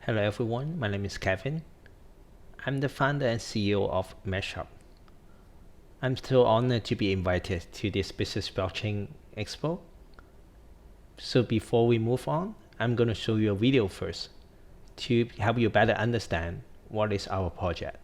Hello everyone, my name is Kevin. I'm the founder and CEO of Meshub. I'm so honored to be invited to this Business Blockchain Expo. So before we move on, I'm going to show you a video first to help you better understand what is our project.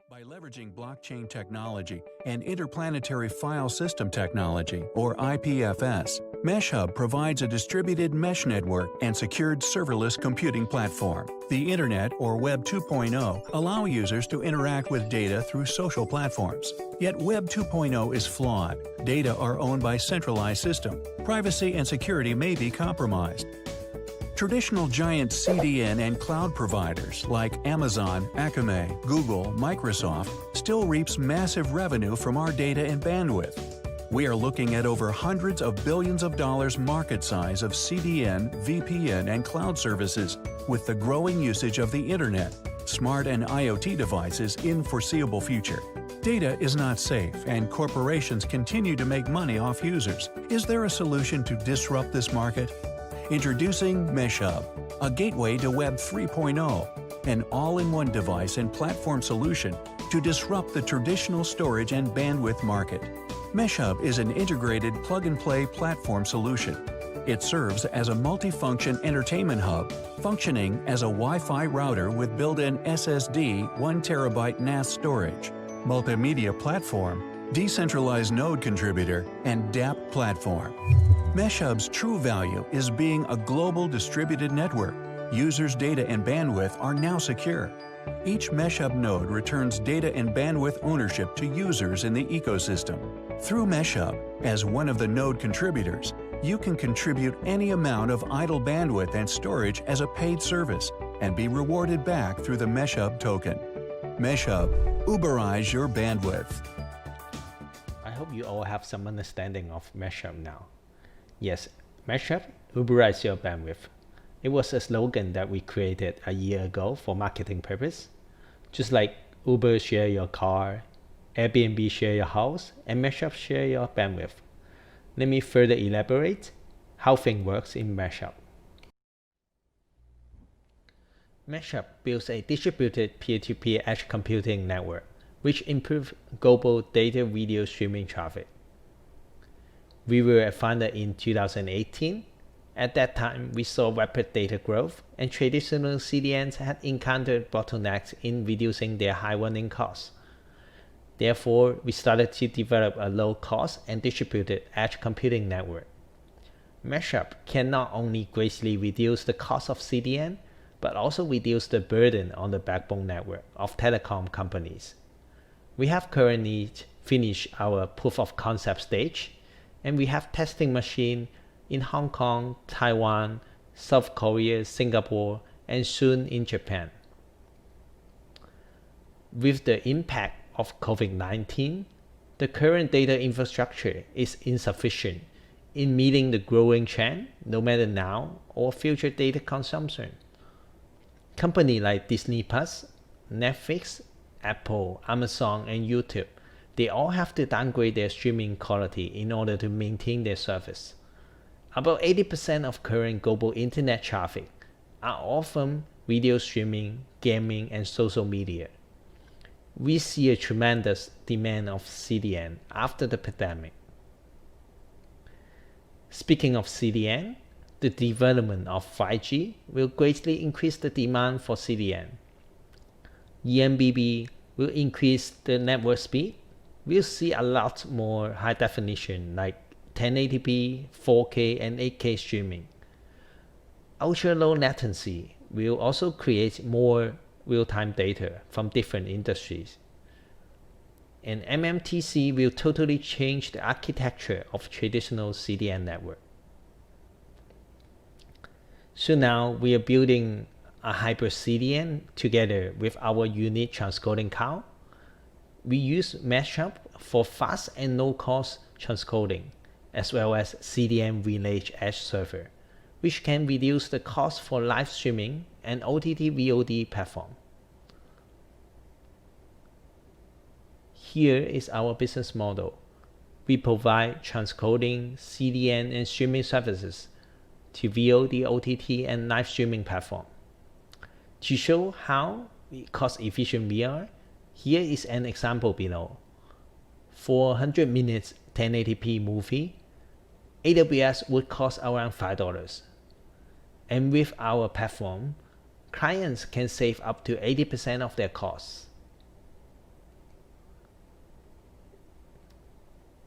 By leveraging blockchain technology and interplanetary file system technology, or IPFS, Meshub provides a distributed mesh network and secured serverless computing platform. The Internet, or Web 2.0, allow users to interact with data through social platforms. Yet Web 2.0 is flawed. Data are owned by centralized system. Privacy and security may be compromised. Traditional giant CDN and cloud providers like Amazon, Akamai, Google, Microsoft still reaps massive revenue from our data and bandwidth. We are looking at over hundreds of billions of dollars market size of CDN, VPN, and cloud services with the growing usage of the Internet, smart and IoT devices in foreseeable future. Data is not safe and corporations continue to make money off users. Is there a solution to disrupt this market? Introducing Meshub, a gateway to Web 3.0, an all-in-one device and platform solution to disrupt the traditional storage and bandwidth market. Meshub is an integrated plug-and-play platform solution. It serves as a multifunction entertainment hub, functioning as a Wi-Fi router with built-in SSD 1TB NAS storage, multimedia platform, decentralized node contributor, and DApp platform. Meshub's true value is being a global distributed network. Users' data and bandwidth are now secure. Each Meshub node returns data and bandwidth ownership to users in the ecosystem. Through Meshub, as one of the node contributors, you can contribute any amount of idle bandwidth and storage as a paid service and be rewarded back through the Meshub token. Meshub, Uberize your bandwidth. I hope you all have some understanding of Meshub now. Yes, Meshub, Uberize your bandwidth. It was a slogan that we created a year ago for marketing purpose. Just like Uber share your car, Airbnb share your house, and Meshub share your bandwidth. Let me further elaborate how things works in Meshub. Meshub builds a distributed peer-to-peer edge computing network, which improves global data video streaming traffic. We were founded in 2018. At that time, we saw rapid data growth, and traditional CDNs had encountered bottlenecks in reducing their high running costs. Therefore, we started to develop a low-cost and distributed edge computing network. Meshub can not only greatly reduce the cost of CDN, but also reduce the burden on the backbone network of telecom companies. We have currently finished our proof of concept stage, and we have testing machine in Hong Kong, Taiwan, South Korea, Singapore, and soon in Japan. With the impact of COVID-19, the current data infrastructure is insufficient in meeting the growing trend, no matter now or future data consumption. Companies like Disney+, Netflix, Apple, Amazon, and YouTube, they all have to downgrade their streaming quality in order to maintain their service. About 80% of current global internet traffic are all from video streaming, gaming, and social media. We see a tremendous demand of CDN after the pandemic. Speaking of CDN, the development of 5G will greatly increase the demand for CDN. eMBB will increase the network speed. We'll see a lot more high definition like 1080p, 4K, and 8K streaming. Ultra low latency will also create more real-time data from different industries. And MMTC will totally change the architecture of traditional CDN network. So now we are building a hybrid CDN together with our unique transcoding count. We use Meshub for fast and no-cost transcoding, as well as CDN Village Edge Server, which can reduce the cost for live streaming and OTT VOD platform. Here is our business model. We provide transcoding, CDN, and streaming services to VOD, OTT, and live streaming platform. To show how cost efficient we are, here is an example below. For 100 minutes 1080p movie, AWS would cost around $5. And with our platform, clients can save up to 80% of their costs.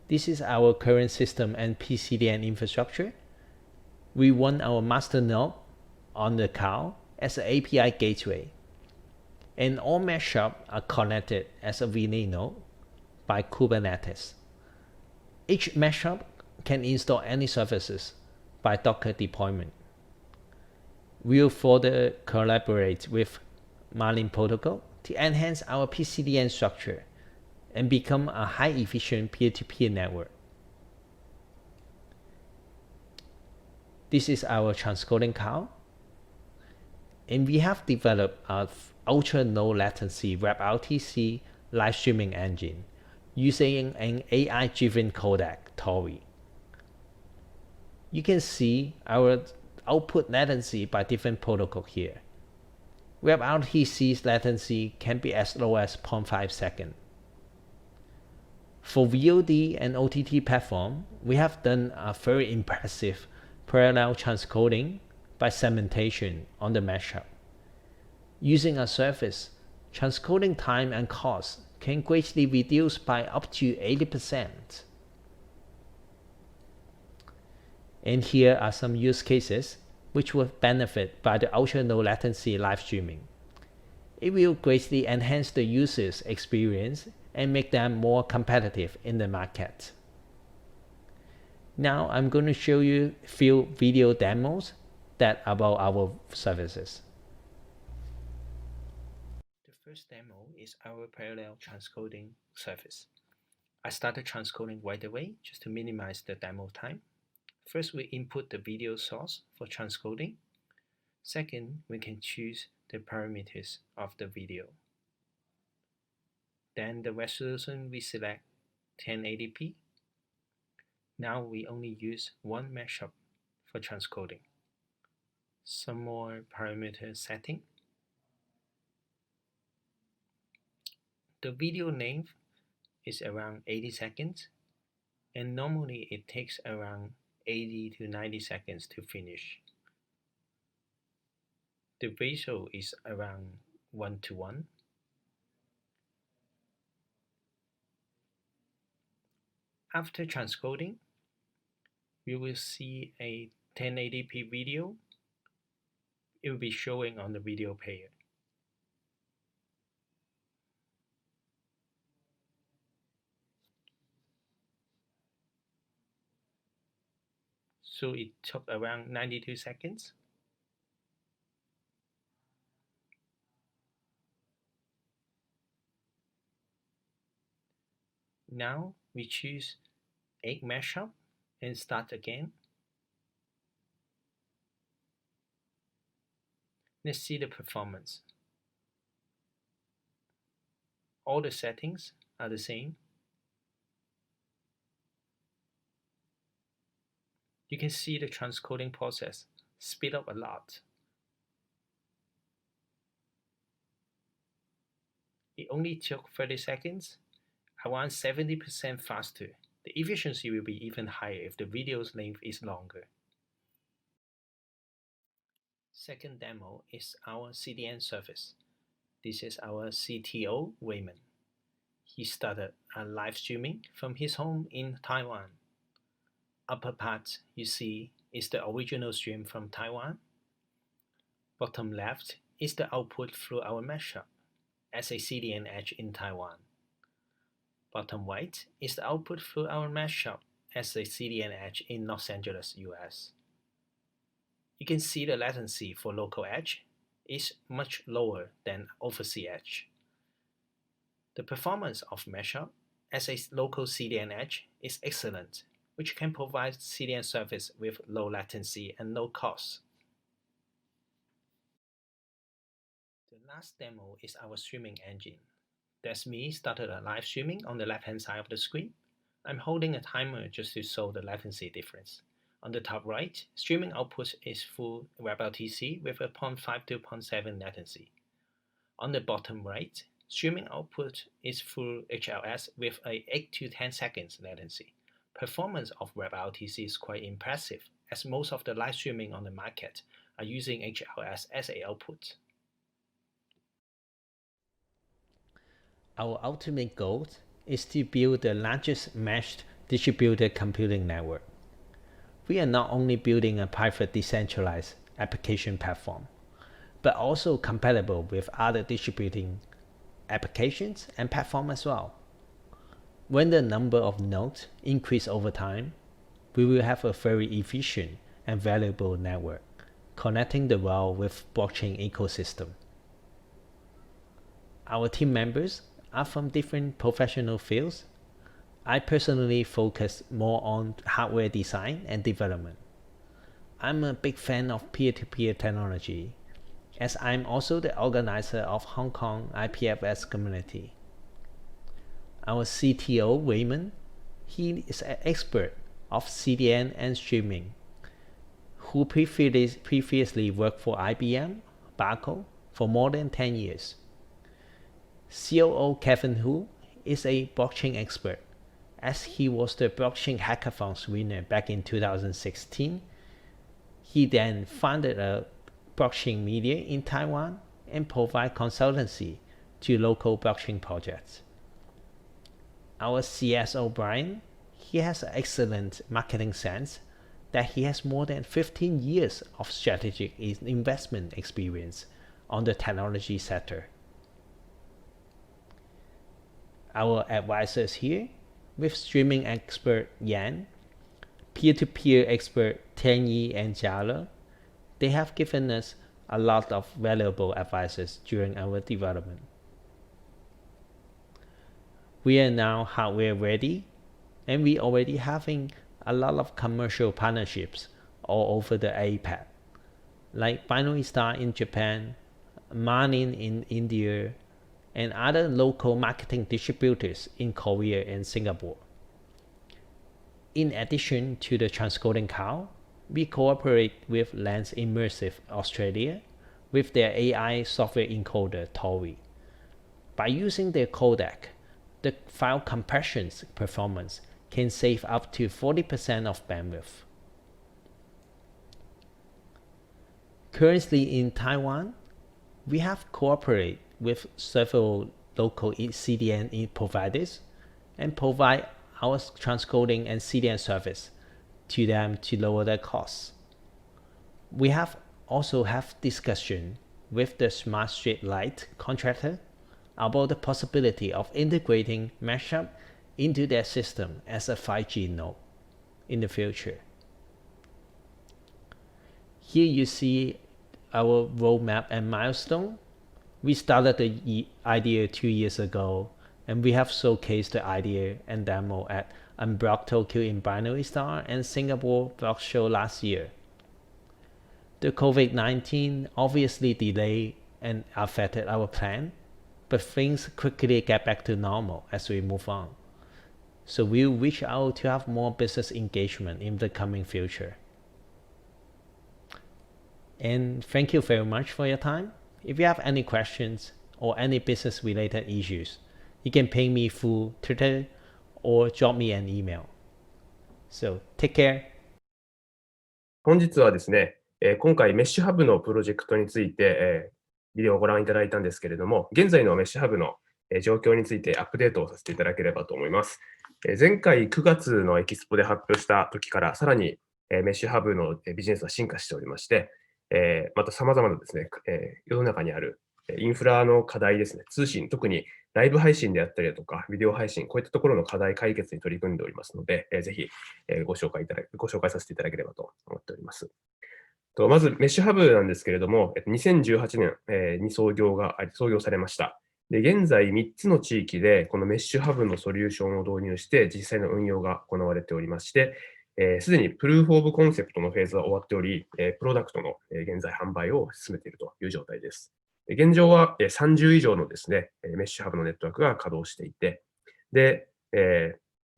This is our current system and PCDN infrastructure. We run our master node on the cloud as an API gateway, and all Meshub are connected as a VNA node by Kubernetes. Each Meshub can install any services by Docker deployment. We'll further collaborate with Marlin Protocol to enhance our PCDN structure and become a high-efficient peer-to-peer network. This is our transcoding cloud, and we have developed a ultra-low latency WebRTC live streaming engine using an AI-driven codec, Tori. You can see our output latency by different protocol here. WebRTC's latency can be as low as 0.5 seconds. For VOD and OTT platform, we have done a very impressive parallel transcoding by segmentation on the Meshub. Using a service, transcoding time and cost can greatly reduce by up to 80%. And here are some use cases which will benefit by the ultra-low latency live streaming. It will greatly enhance the user's experience and make them more competitive in the market. Now I'm going to show you a few video demos that about our services. The first demo is our parallel transcoding service. I started transcoding right away just to minimize the demo time. First, we input the video source for transcoding. Second, we can choose the parameters of the video. Then the resolution we select 1080p. Now we only use one Meshub for transcoding. Some more parameter setting. The video length is around 80 seconds, and normally it takes around 80 to 90 seconds to finish. The ratio is around 1:1. After transcoding, you will see a 1080p video. It will be showing on the video player. So it took around 92 seconds. Now we choose Egg Meshub and start again. Let's see the performance. All the settings are the same. You can see the transcoding process speed up a lot. It only took 30 seconds, around 70% faster. The efficiency will be even higher if the video's length is longer. Second demo is our CDN service. This is our CTO, Raymond. He started a live streaming from his home in Taiwan. Upper part you see is the original stream from Taiwan. Bottom left is the output through our Meshub as a CDN edge in Taiwan. Bottom right is the output through our Meshub as a CDN edge in Los Angeles, US. You can see the latency for local edge is much lower than overseas edge. The performance of Meshub as a local CDN edge is excellent, which can provide CDN service with low latency and low cost. The last demo is our streaming engine. That's me started a live streaming on the left-hand side of the screen. I'm holding a timer just to show the latency difference. On the top right, streaming output is full WebRTC with a 0.5 to 0.7 latency. On the bottom right, streaming output is full HLS with a 8 to 10 seconds latency. Performance of WebRTC is quite impressive, as most of the live streaming on the market are using HLS as an output. Our ultimate goal is to build the largest meshed distributed computing network. We are not only building a private decentralized application platform, but also compatible with other distributing applications and platforms as well. When the number of nodes increase over time, we will have a very efficient and valuable network, connecting the world with blockchain ecosystem. Our team members are from different professional fields. I personally focus more on hardware design and development. I'm a big fan of peer-to-peer technology, as I'm also the organizer of Hong Kong IPFS community. Our CTO, Raymond, he is an expert of CDN and streaming, who previously worked for IBM, Barco, for more than 10 years. COO Kevin Hu is a blockchain expert, as he was the blockchain hackathons winner back in 2016. He then founded a blockchain media in Taiwan and provide consultancy to local blockchain projects. Our CSO Brian, he has an excellent marketing sense that he has more than 15 years of strategic investment experience on the technology sector. Our advisors here, with streaming expert Yan, peer-to-peer expert Tianyi and Jiala, they have given us a lot of valuable advices during our development. We are now hardware ready, and we already having a lot of commercial partnerships all over the APAC, like BINARYSTAR in Japan, Marnin in India, and other local marketing distributors in Korea and Singapore. In addition to the transcoding cloud, we cooperate with Lens Immersive Australia with their AI software encoder Tori. By using their codec, the file compression performance can save up to 40% of bandwidth. Currently in Taiwan, we have cooperated with several local CDN providers and provide our transcoding and CDN service to them to lower their costs. We have also have discussion with the Smart Street Light contractor about the possibility of integrating Meshub into their system as a 5G node in the future. Here you see our roadmap and milestone. We started the idea 2 years ago, and we have showcased the idea and demo at Unblock Tokyo in BINARYSTAR and Singapore Block Show last year. The COVID-19 obviously delayed and affected our plan, but things quickly get back to normal as we move on. So we'll reach out to have more business engagement in the coming future. And thank you very much for your time. If you have any questions or any business related issues, you can ping me through Twitter or drop me an email. So take care. 本日はですね、今回メッシュハブのプロジェクトについて、ビデオをご覧いただいたんですけれども、現在のメッシュハブの状況についてアップデートをさせていただければと思います。前回9月のエキスポで発表した時からさらにメッシュハブのビジネスは進化しておりまして、また様々なですね、世の中にあるインフラの課題ですね、通信、特にライブ配信であったりだとか、ビデオ配信、こういったところの課題解決に取り組んでおりますので、ぜひご紹介させていただければと思っております。まず、メッシュハブなんですけれども、2018年に創業されました。で、現在3つの地域でこのメッシュハブのソリューションを導入して実際の運用が行われておりまして、すでにプルーフオブコンセプトのフェーズは終わっており、プロダクトの現在販売を進めているという状態です。現状は30以上のですね、メッシュハブのネットワークが稼働していて、で、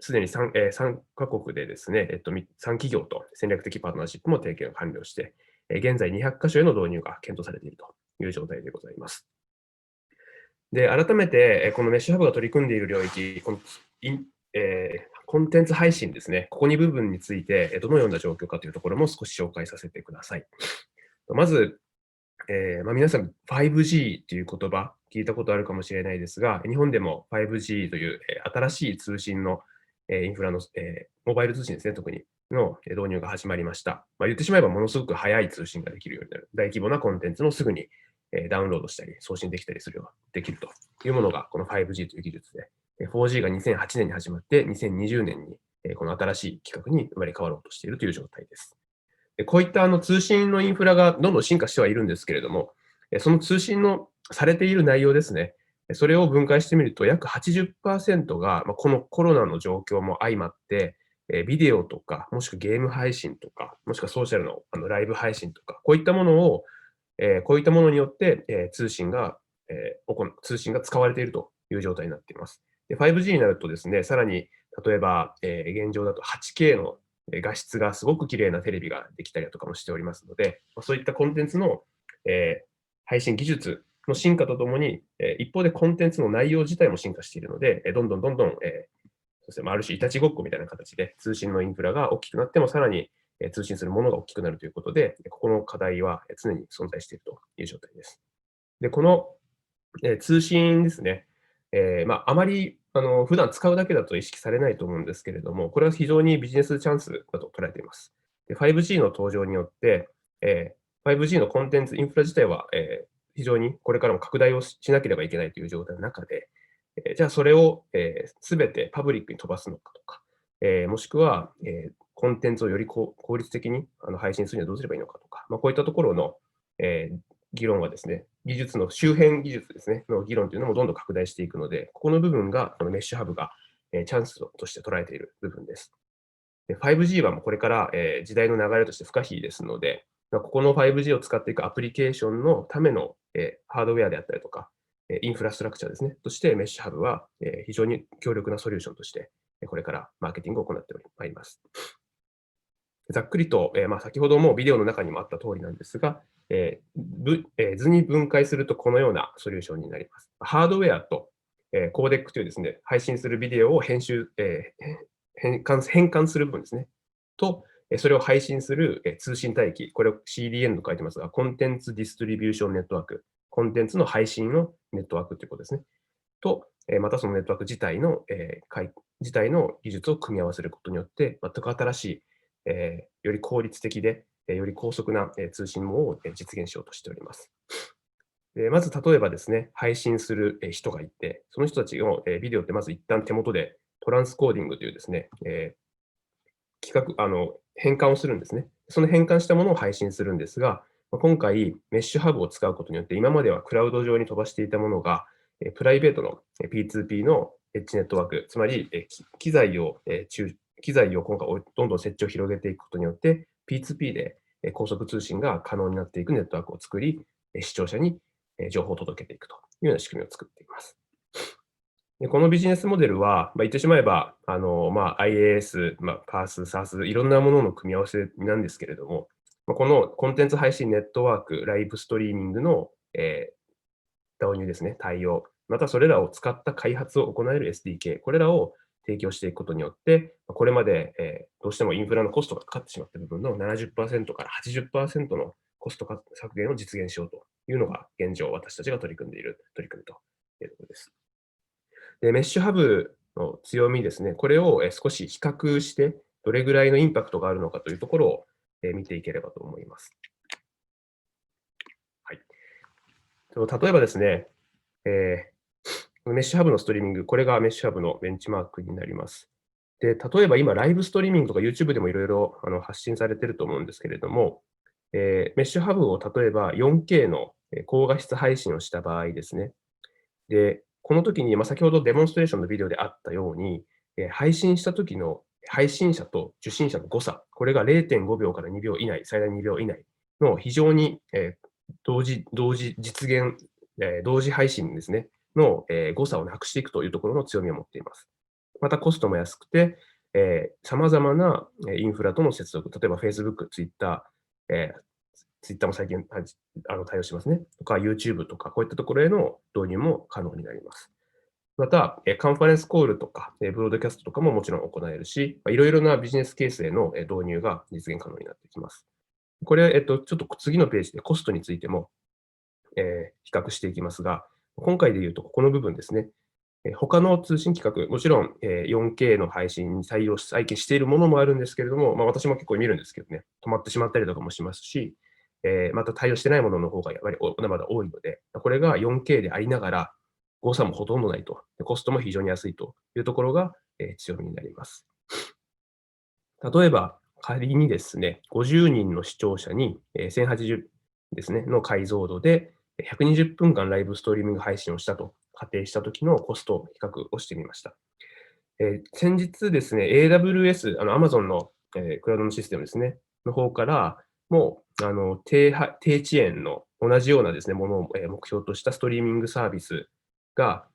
すでに3カ国でですね、3企業と戦略的パートナーシップも提携を完了して、現在200カ所への導入が検討されているという状態でございます。で、改めて、このメッシュハブが取り組んでいる領域、コンテンツ配信ですね、ここ2部分について、どのような状況かというところも少し紹介させてください。まず、皆さん 5G という言葉、聞いたことあるかもしれないですが、日本でも 5G という新しい通信のインフラのモバイル通信ですね、特にの導入が始まりました。言ってしまえばものすごく速い通信ができるようになる。大規模なコンテンツもすぐにダウンロードしたり送信できたりするようできるというものがこの 5G という技術で、4G が2008年に始まって2020年にこの新しい規格に生まれ変わろうとしているという状態です。こういった通信のインフラがどんどん進化してはいるんですけれども、その通信のされている内容ですね、それを分解してみると、約 80% が、このコロナの状況も相まって、ビデオとか、もしくはゲーム配信とか、もしくはソーシャルのライブ配信とか、こういったものによって、通信が使われているという状態になっています。で、5G になるとですね、さらに、例えば、現状だと 8K の画質がすごく綺麗なテレビができたりだとかもしておりますので、そういったコンテンツの、配信技術の進化とともに、一方でコンテンツの内容自体も進化しているので、どんどん、そうですね、ある種いたちごっこみたいな形で通信のインフラが大きくなってもさらに通信するものが大きくなるということで、ここの課題は常に存在しているという状態です。で、この通信ですね、あまり普段使うだけだと意識されないと思うんですけれども、これは非常にビジネスチャンスだと捉えています。で、5G の登場によって、5G のコンテンツ、インフラ自体は、非常にこれからも拡大をしなければいけないという状態の中で、じゃあそれをすべてパブリックに飛ばすのかとか、もしくは、コンテンツをより効率的に配信するにはどうすればいいのかとか、こういったところの、議論はですね、技術の周辺技術ですね、の議論というのもどんどん拡大していくので、ここの部分が、このメッシュハブがチャンスとして捉えている部分です。で、5G はもうこれから時代の流れとして不可避ですので、ここの 5G を使っていくアプリケーションのためのハードウェアであったりとか、インフラストラクチャーですね、としてメッシュハブは非常に強力なソリューションとして、これからマーケティングを行ってまいります。ざっくりと、先ほどもビデオの中にもあった通りなんですが、図に分解するとこのようなソリューションになります。ハードウェアと、コーデックというですね、配信するビデオを変換する部分ですね。と、それを配信する通信帯域、これを CDN と書いてますが、コンテンツディストリビューションネットワーク、コンテンツの配信のネットワークということですね。と、またそのネットワーク自体の技術を組み合わせることによって、全く新しい、より効率的で、より高速な通信網を実現しようとしております。まず例えばですね、配信する人がいて、その人たちのビデオってまず一旦手元でトランスコーディングというですね、変換をするんですね。その変換したものを配信するんですが、今回メッシュハブを使うことによって、今まではクラウド上に飛ばしていたものが、プライベートの P2P のエッジネットワーク、つまり機材を今回どんどん設置を広げていくことによって、P2P で高速通信が可能になっていくネットワークを作り、視聴者に情報を届けていくというような仕組みを作っています。でこのビジネスモデルは、言ってしまえば、IaaS、PaaS、SaaS、いろんなものの組み合わせなんですけれども、このコンテンツ配信ネットワーク、ライブストリーミングの、導入ですね、対応、またそれらを使った開発を行える SDK、これらを提供していくことによって、これまで、どうしてもインフラのコストがかかってしまった部分の 70% から 80% のコスト削減を実現しようというのが現状、私たちが取り組みというところです。で、メッシュハブの強みですね、これを少し比較して、どれぐらいのインパクトがあるのかというところを見ていければと思います。はい。例えばですね、メッシュハブのストリーミング、これがメッシュハブのベンチマークになります。で、例えば今、ライブストリーミングとか YouTube でもいろいろ発信されていると思うんですけれども、メッシュハブを例えば 4K の高画質配信をした場合ですね。で、この時に、先ほどデモンストレーションのビデオであったように、配信した時の配信者と受信者の誤差、これが 0.5 秒から2秒以内、最大2秒以内の非常に同時配信ですね、の誤差をなくしていくというところの強みを持っています。またコストも安くて、様々なインフラとの接続、例えば Facebook、Twitter、Twitter も最近対応してますね。とか YouTube とか、こういったところへの導入も可能になります。また、カンファレンスコールとか、ブロードキャストとかももちろん行えるし、いろいろなビジネスケースへの導入が実現可能になってきます。これ、ちょっと次のページでコストについても、比較していきますが、今回で言うとここの部分ですね。他の通信規格、もちろん 4K の配信に再起しているものもあるんですけれども、私も結構見るんですけどね、止まってしまったりとかもしますし、また対応してないものの方がやっぱりまだまだ多いので、これが 4K でありながら、誤差もほとんどないと、コストも非常に安いというところが強みになります。例えば、仮にですね、50人の視聴者に1080ですね、の解像度で120分間ライブストリーミング配信をしたと仮定した時のコスト比較をしてみました。先日ですね、AWS、Amazon のクラウドのシステムですね、の方からも低遅延の同じようなですね、ものを目標としたストリーミングサービスが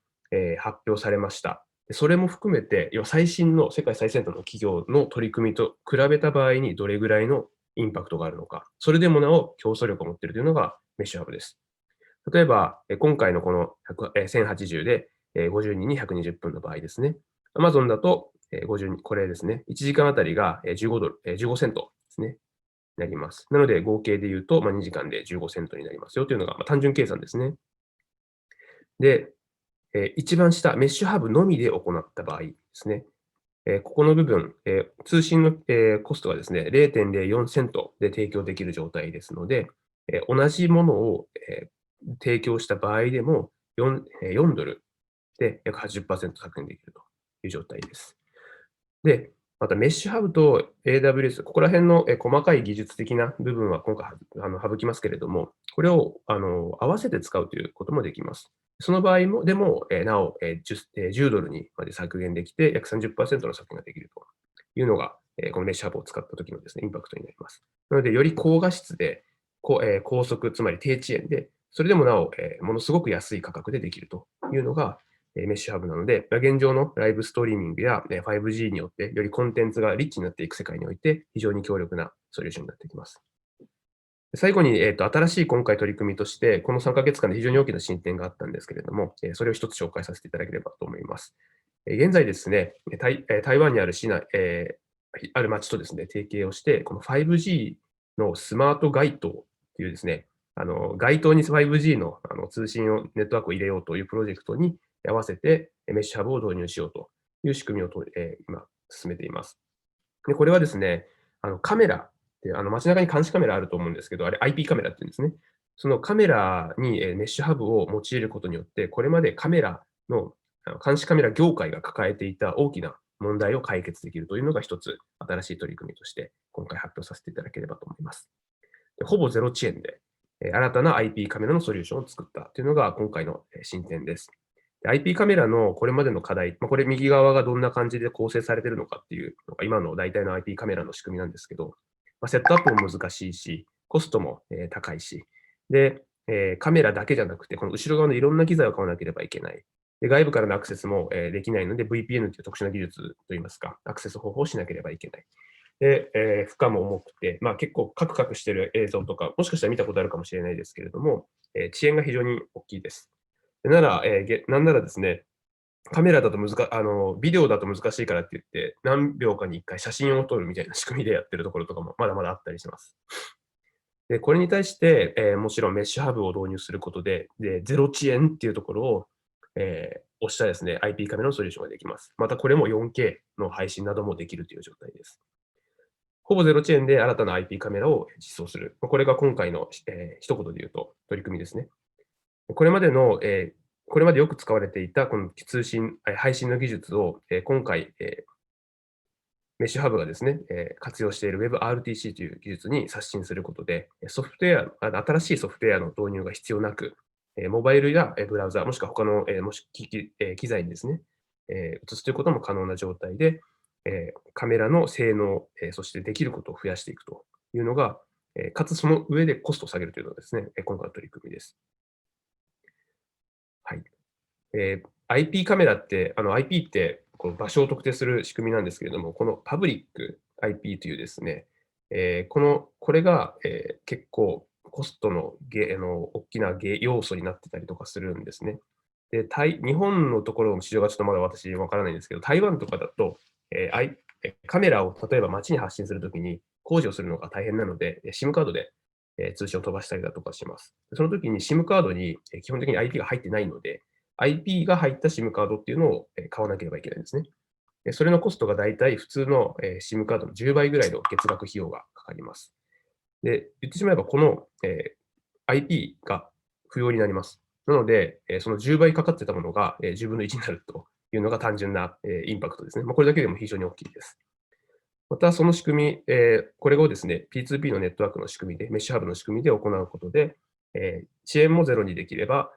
発表されました。それも含めて、要は最新の世界最先端の企業の取り組みと比べた場合にどれぐらいのインパクトがあるのか、それでもなお競争力を持っているというのがメッシュハブです。例えば、今回のこの1080で50人に120分の場合ですね。Amazon だと50人、これですね、1時間あたりが15ドル、15セントですね、なります。なので、合計で言うと、2時間で15セントになりますよというのが単純計算ですね。で、一番下、メッシュハブのみで行った場合ですね。ここの部分、通信のコストがですね、0.04セントで提供できる状態ですので、同じものを提供した場合でも4ドルで約 80% 削減できるという状態です。で、またメッシュハブと AWS、ここら辺の細かい技術的な部分は今回省きますけれども、これを合わせて使うということもできます。その場合も、でも、なお10ドルにまで削減できて、約 30% の削減ができるというのが、このメッシュハブを使った時のですね、インパクトになります。なので、より高画質で、高速、つまり低遅延で、それでもなお、ものすごく安い価格でできるというのが、メッシュハブなので、現状のライブストリーミングや 5G によってよりコンテンツがリッチになっていく世界において非常に強力なソリューションになってきます。最後に、新しい今回取り組みとして、この3ヶ月間で非常に大きな進展があったんですけれども、それを一つ紹介させていただければと思います。現在ですね、台湾にある市内、ある町とですね、提携をして、この 5G のスマート街灯というですね、街灯に 5G の通信をネットワークを入れようというプロジェクトに合わせてメッシュハブを導入しようという仕組みを今進めています。で、これはですね、カメラって街中に監視カメラあると思うんですけど、あれ IP カメラって言うんですね。そのカメラにメッシュハブを用いることによって、これまでカメラの監視カメラ業界が抱えていた大きな問題を解決できるというのが一つ新しい取り組みとして今回発表させていただければと思います。でほぼゼロ遅延で新たな IP カメラのソリューションを作ったというのが今回の進展です。IP カメラのこれまでの課題、これ右側がどんな感じで構成されているのかっていうのが今の大体の IP カメラの仕組みなんですけど、セットアップも難しいし、コストも高いし、で、カメラだけじゃなくて、この後ろ側のいろんな機材を買わなければいけない。で外部からのアクセスもできないので、VPN という特殊な技術といいますか、アクセス方法をしなければいけない。で、負荷も重くて、結構カクカクしている映像とか、もしかしたら見たことあるかもしれないですけれども、遅延が非常に大きいです。なんならですね、カメラだとビデオだと難しいからって言って、何秒かに1回写真を撮るみたいな仕組みでやってるところとかもまだまだあったりします。で、これに対して、もちろんメッシュハブを導入することで、ゼロ遅延っていうところを、押したですね、IP カメラのソリューションができます。またこれも 4K の配信などもできるという状態です。ほぼゼロ遅延で新たな IP カメラを実装する。これが今回の、一言で言うと取り組みですね。これまでよく使われていたこの配信の技術を、今回、メッシュハブがですね、活用している WebRTC という技術に刷新することで、新しいソフトウェアの導入が必要なく、モバイルやブラウザ、もしくは他の機材にですね、移すということも可能な状態で、カメラの性能、そしてできることを増やしていくというのが、かつその上でコストを下げるというのがですね、今回の取り組みです。はい。IP カメラって、IP ってこの場所を特定する仕組みなんですけれども、このパブリック IP というですね、これが、結構コストの大きな要素になってたりとかするんですね。で、日本のところの市場がちょっとまだ私わからないんですけど、台湾とかだと、カメラを例えば街に発信するときに工事をするのが大変なので、SIM カードで通信を飛ばしたりだとかします。その時に SIM カードに基本的に IP が入ってないので、IP が入った SIM カードっていうのを買わなければいけないんですね。それのコストがだいたい普通の SIM カードの10倍ぐらいの月額費用がかかります。で、言ってしまえばこの IP が不要になります。なので、その10倍かかってたものが10分の1になるというのが単純なインパクトですね。これだけでも非常に大きいです。また、その仕組み、これをですね、P2P のネットワークの仕組みで、メッシュハブの仕組みで行うことで、遅延もゼロにできれば、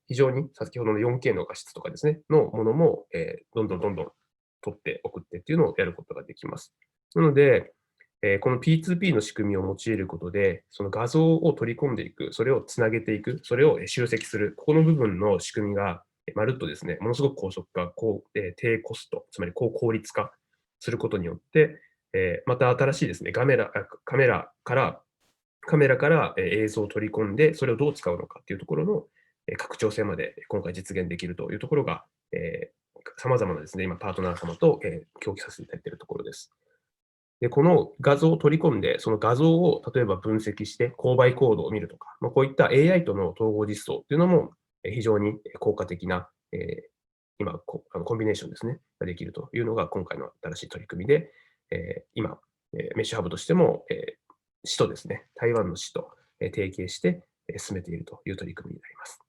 非常に先ほどの 4K の画質とかですね、のものも、どんどん取って送ってっていうのをやることができます。なので、この P2P の仕組みを用いることで、その画像を取り込んでいく、それをつなげていく、それを集積する、ここの部分の仕組みが、まるっとですね、ものすごく高速化、低コスト、つまり高効率化することによって、また新しいですね、カメラから映像を取り込んで、それをどう使うのかっていうところの拡張性まで今回実現できるというところが、様々なですね、今パートナー様と協議させていただいているところです。で、この画像を取り込んで、その画像を例えば分析して、購買行動を見るとか、こういった AI との統合実装というのも非常に効果的な、今、コンビネーションですね、ができるというのが今回の新しい取り組みで、今、メッシュハブとしても、市とですね、台湾の市と提携して進めているという取り組みになります。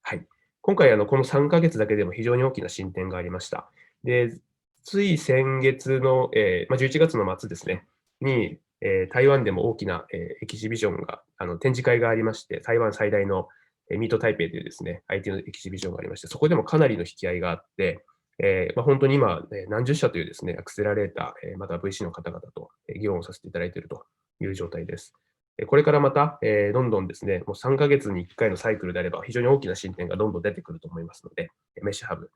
はい。今回、この3ヶ月だけでも非常に大きな進展がありました。で、つい先月の、11月の末ですね、に、台湾でも大きな、エキシビジョンが、展示会がありまして、台湾最大の、ミート台北というですね、IT のエキシビジョンがありまして、そこでもかなりの引き合いがあって、本当に今、何十社というですね、アクセラレーター、また VC の方々と議論をさせていただいているという状態です。これからまた、どんどんですね、もう3ヶ月に1回のサイクルであれば、非常に大きな進展がどんどん出てくると思いますので、メッシュハブ、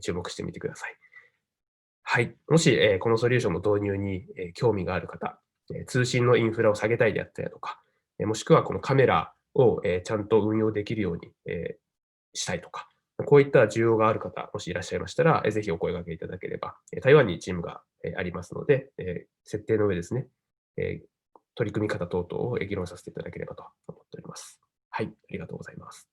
注目してみてください。はい。もし、このソリューションの導入に、興味がある方、通信のインフラを下げたいであったりとか、もしくはこのカメラを、ちゃんと運用できるように、したいとか、こういった需要がある方、もしいらっしゃいましたら、ぜひお声掛けいただければ、台湾にチームがありますので、設定の上ですね、取り組み方等々を議論させていただければと思っております。はい、ありがとうございます。